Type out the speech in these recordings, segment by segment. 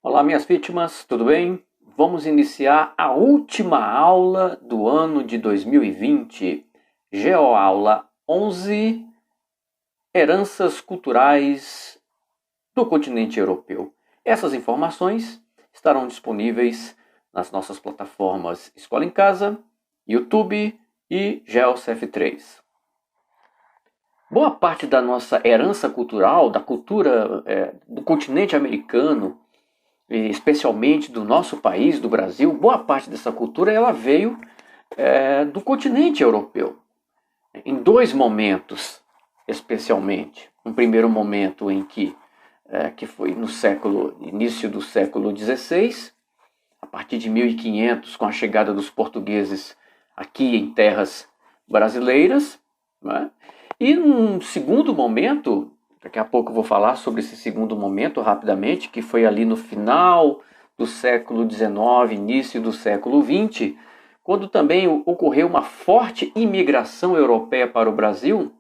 Olá, minhas vítimas, tudo bem? Vamos iniciar a última aula do ano de 2020, GeoAula 11, Heranças Culturais do Continente Europeu. Essas informações estarão disponíveis nas nossas plataformas Escola em Casa, YouTube e GeoCF3. Boa parte da nossa herança cultural, da cultura do continente americano, especialmente do nosso país, do Brasil, boa parte dessa cultura ela veio do continente europeu. Em dois momentos, especialmente. Um primeiro momento em que foi no início do século XVI, a partir de 1500, com a chegada dos portugueses aqui em terras brasileiras, né? E num segundo momento, daqui a pouco eu vou falar sobre esse segundo momento rapidamente, que foi ali no final do século XIX, início do século XX, quando também ocorreu uma forte imigração europeia para o Brasil,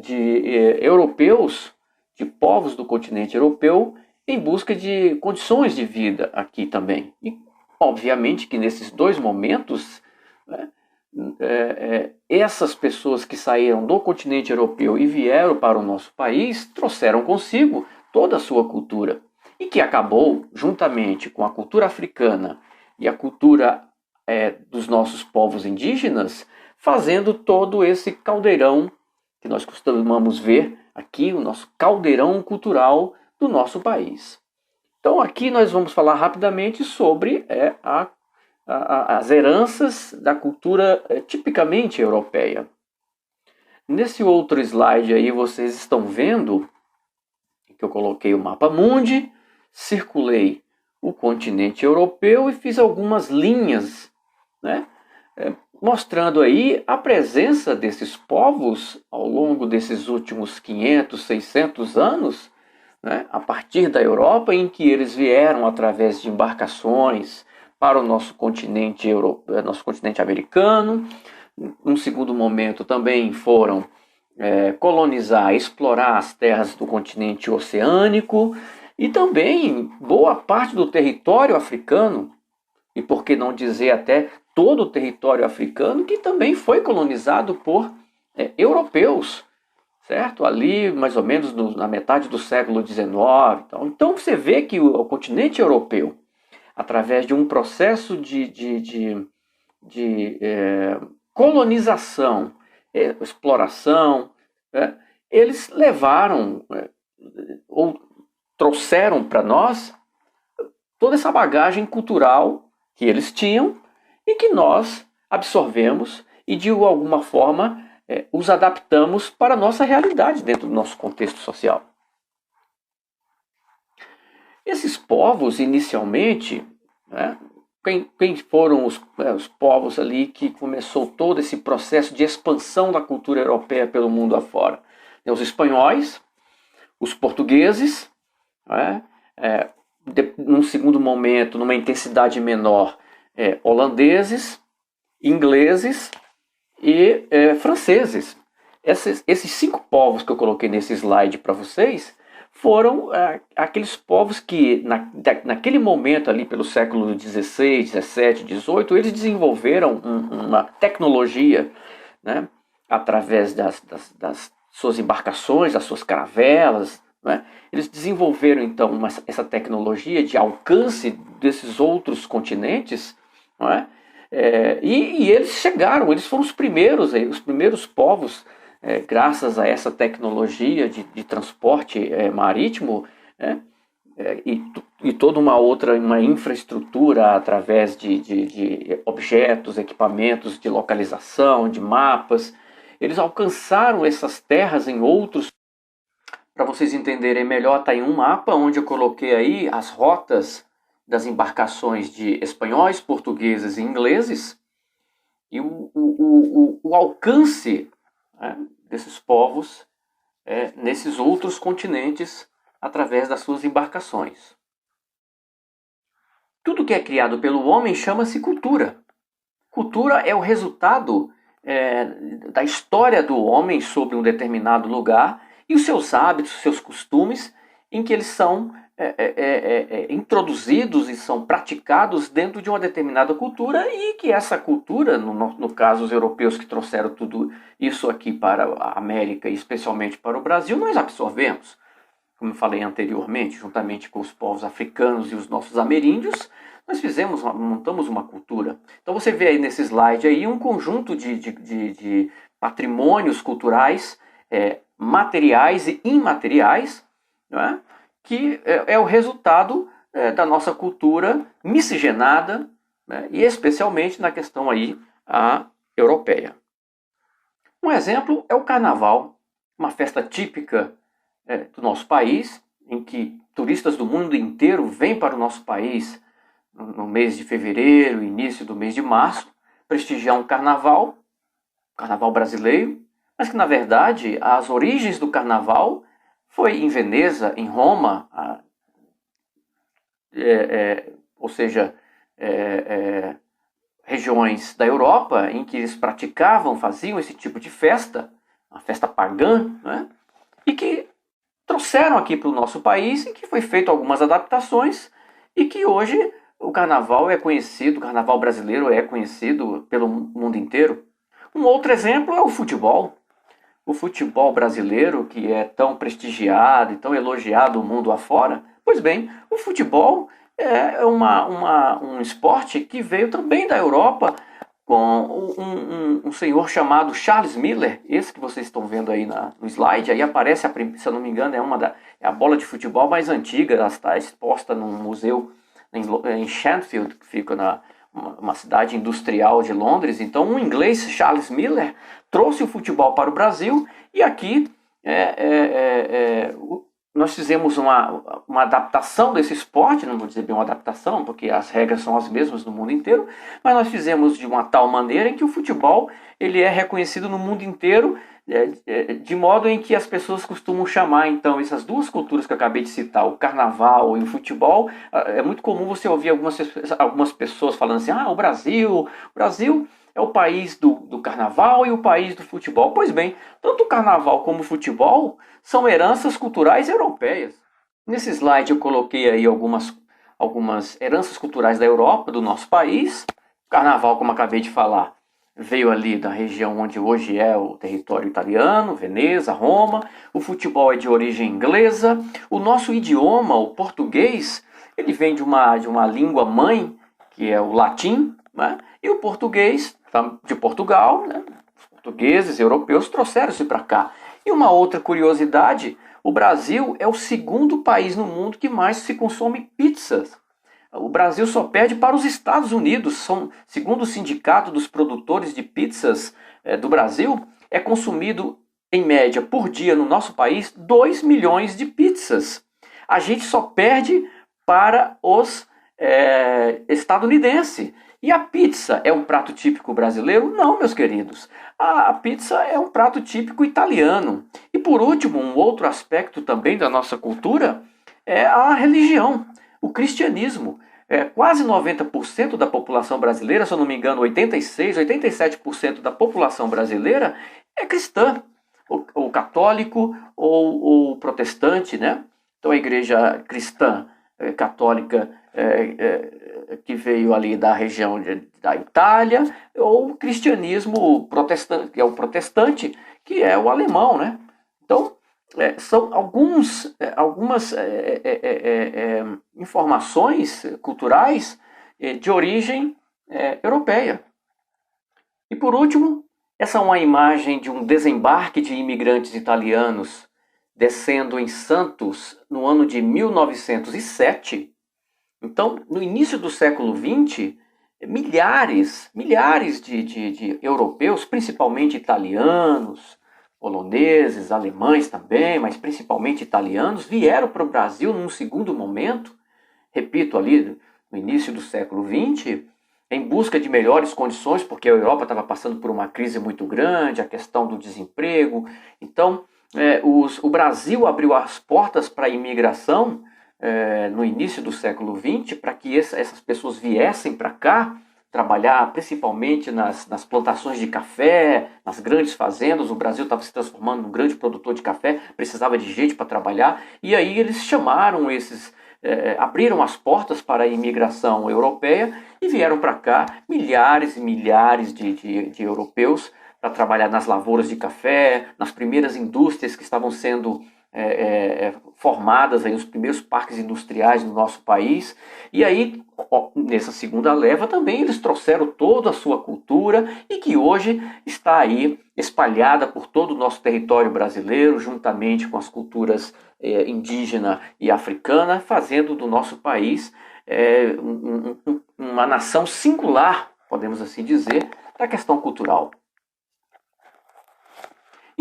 de europeus, de povos do continente europeu, em busca de condições de vida aqui também. E, obviamente, que nesses dois momentos, né, essas pessoas que saíram do continente europeu e vieram para o nosso país trouxeram consigo toda a sua cultura e que acabou, juntamente com a cultura africana e a cultura dos nossos povos indígenas, fazendo todo esse caldeirão que nós costumamos ver aqui, o nosso caldeirão cultural do nosso país. Então aqui nós vamos falar rapidamente sobre as heranças da cultura tipicamente europeia. Nesse outro slide aí vocês estão vendo que eu coloquei o mapa mundi, circulei o continente europeu e fiz algumas linhas, né, mostrando aí a presença desses povos ao longo desses últimos 500, 600 anos, né, a partir da Europa, em que eles vieram através de embarcações para o nosso continente americano. Num segundo momento também foram colonizar, explorar as terras do continente oceânico e também boa parte do território africano, e por que não dizer até todo o território africano, que também foi colonizado por europeus, certo? Ali mais ou menos na metade do século XIX. Então você vê que o continente europeu, através de um processo de colonização, exploração, eles levaram ou trouxeram para nós toda essa bagagem cultural que eles tinham e que nós absorvemos e de alguma forma os adaptamos para a nossa realidade dentro do nosso contexto social. Esses povos, inicialmente, né, quem foram os povos ali que começou todo esse processo de expansão da cultura europeia pelo mundo afora? Os espanhóis, os portugueses, né, num segundo momento, numa intensidade menor, holandeses, ingleses e franceses. Esses 5 povos que eu coloquei nesse slide para vocês foram aqueles povos que naquele momento ali pelo século XVI, XVII, XVIII, eles desenvolveram uma tecnologia, né, através das suas embarcações, das suas caravelas, né? Eles desenvolveram então essa tecnologia de alcance desses outros continentes, não é? E eles chegaram, eles foram os primeiros povos, graças a essa tecnologia de transporte marítimo, e toda uma infraestrutura através de objetos, equipamentos de localização, de mapas. Eles alcançaram essas terras em outros. Para vocês entenderem melhor, está em um mapa onde eu coloquei aí as rotas das embarcações de espanhóis, portugueses e ingleses e o alcance, né, desses povos nesses outros continentes através das suas embarcações. Tudo que é criado pelo homem chama-se cultura. Cultura é o resultado da história do homem sobre um determinado lugar e os seus hábitos, os seus costumes, em que eles são introduzidos e são praticados dentro de uma determinada cultura e que essa cultura, no caso os europeus que trouxeram tudo isso aqui para a América e especialmente para o Brasil, nós absorvemos. Como eu falei anteriormente, juntamente com os povos africanos e os nossos ameríndios, nós montamos uma cultura. Então você vê aí nesse slide aí um conjunto de patrimônios culturais, materiais e imateriais, não é? Que é o resultado da nossa cultura miscigenada, né? E especialmente na questão aí europeia. Um exemplo é o Carnaval, uma festa típica do nosso país, em que turistas do mundo inteiro vêm para o nosso país no mês de fevereiro, início do mês de março, prestigiar um carnaval brasileiro, mas que na verdade as origens do carnaval foi em Veneza, em Roma, ou seja, regiões da Europa em que eles faziam esse tipo de festa, uma festa pagã, né? E que trouxeram aqui para o nosso país e que foi feito algumas adaptações e que hoje o carnaval brasileiro é conhecido pelo mundo inteiro. Um outro exemplo é o futebol. O futebol brasileiro, que é tão prestigiado e tão elogiado o mundo afora, pois bem, o futebol é um esporte que veio também da Europa com um senhor chamado Charles Miller, esse que vocês estão vendo aí no slide. Aí aparece, se eu não me engano, é a bola de futebol mais antiga, ela está exposta num museu em Shenfield, que fica uma cidade industrial de Londres. Então, um inglês, Charles Miller, trouxe o futebol para o Brasil e aqui nós fizemos uma adaptação desse esporte, não vou dizer bem uma adaptação, porque as regras são as mesmas no mundo inteiro, mas nós fizemos de uma tal maneira em que o futebol ele é reconhecido no mundo inteiro, de modo em que as pessoas costumam chamar, então, essas duas culturas que eu acabei de citar, o carnaval e o futebol. É muito comum você ouvir algumas pessoas falando assim, o Brasil é o país do carnaval e o país do futebol. Pois bem, tanto o carnaval como o futebol são heranças culturais europeias. Nesse slide eu coloquei aí algumas heranças culturais da Europa, do nosso país. O carnaval, como acabei de falar, veio ali da região onde hoje é o território italiano, Veneza, Roma. O futebol é de origem inglesa. O nosso idioma, o português, ele vem de uma língua mãe, que é o latim, né? E o português de Portugal, né? Os portugueses europeus trouxeram-se para cá. E uma outra curiosidade, o Brasil é o segundo país no mundo que mais se consome pizzas. O Brasil só perde para os Estados Unidos. Segundo o Sindicato dos Produtores de Pizzas do Brasil, é consumido, em média, por dia no nosso país, 2 milhões de pizzas. A gente só perde para os estadunidenses. E a pizza é um prato típico brasileiro? Não, meus queridos. A pizza é um prato típico italiano. E por último, um outro aspecto também da nossa cultura é a religião. O cristianismo. Quase 90% da população brasileira, se eu não me engano, 86%, 87% da população brasileira é cristã, ou católico, ou protestante, né? Então a igreja cristã, católica, que veio ali da região da Itália, ou o cristianismo protestante, que é o protestante, que é o alemão, né? Então, são algumas informações culturais de origem europeia. E por último, essa é uma imagem de um desembarque de imigrantes italianos descendo em Santos no ano de 1907. Então, no início do século XX, milhares de europeus, principalmente italianos, poloneses, alemães também, mas principalmente italianos, vieram para o Brasil num segundo momento, repito, ali no início do século XX, em busca de melhores condições, porque a Europa estava passando por uma crise muito grande, a questão do desemprego. Então, o Brasil abriu as portas para a imigração no início do século XX, para que essas pessoas viessem para cá, trabalhar principalmente nas plantações de café, nas grandes fazendas. O Brasil estava se transformando num grande produtor de café, precisava de gente para trabalhar. E aí eles chamaram abriram as portas para a imigração europeia e vieram para cá milhares e milhares de europeus para trabalhar nas lavouras de café, nas primeiras indústrias que estavam sendo formadas, aí, os primeiros parques industriais no nosso país. E aí, nessa segunda leva também, eles trouxeram toda a sua cultura e que hoje está aí espalhada por todo o nosso território brasileiro, juntamente com as culturas indígena e africana, fazendo do nosso país uma nação singular, podemos assim dizer, da questão cultural.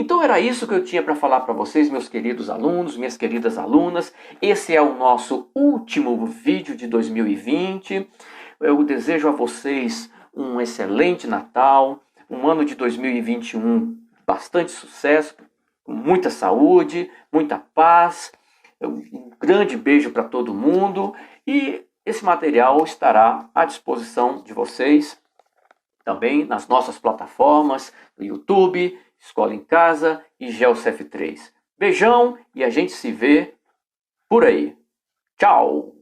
Então era isso que eu tinha para falar para vocês, meus queridos alunos, minhas queridas alunas. Esse é o nosso último vídeo de 2020. Eu desejo a vocês um excelente Natal, um ano de 2021 bastante sucesso, com muita saúde, muita paz. Um grande beijo para todo mundo e esse material estará à disposição de vocês também nas nossas plataformas, no YouTube, Escola em Casa e GeoCF3. Beijão e a gente se vê por aí. Tchau!